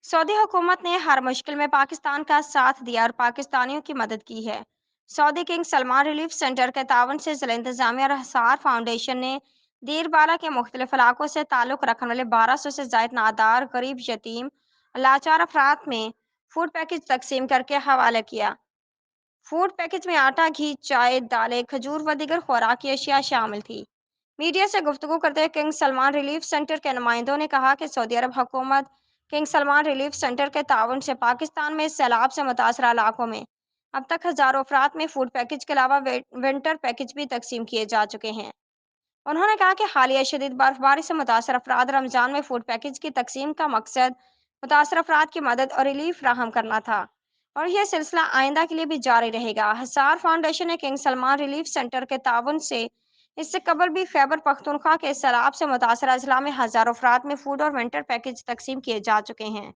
Saudi हुकूमत ने हर मुश्किल में पाकिस्तान का साथ दिया और पाकिस्तानियों की मदद की है। Saudi king Salman relief centre के ताउन से जिला इंतजामिया और हसार फाउंडेशन ने दीरबाला के मुख्तलिफ इलाकों से ताल्लुक़ रखने वाले 1200 से जायद नादार, गरीब, यतीम और लाचार अफराद में फूड पैकेज तकसीम करके हवाले किया। फूड पैकेज में आटा, घी, चाय, दालें, खजूर व दीगर खुराकी अशिया शामिल थी। मीडिया से गुफ्तगू करते हुए किंग सलमान रिलीफ सेंटर के नुमाइंदों ने कहा कि सऊदी अरब हुकूमत किंग सलमान रिलीफ सेंटर के ताउन से पाकिस्तान में सैलाब से मुतासरा इलाकों में अब तक हज़ारों अफराद में फूड पैकेज के अलावा विंटर पैकेज भी तकसीम किए जा चुके हैं। उन्होंने कहा कि हालिया शदीद बर्फबारी से मुतासर अफराद रमज़ान में फूड पैकेज की तकसीम का मकसद मुतासर अफराद की मदद और रिलीफ फ्राहम करना था और यह सिलसिला आइंदा के लिए भी जारी रहेगा। हसार फाउंडेशन ने किंग सलमान रिलीफ सेंटर के ताउन से इससे कबल भी खैबर पख्तूनख्वा के सैलाब से मुतासर अजला में हज़ारों अफराद में फूड और विंटर पैकेज तकसीम किए जा चुके हैं।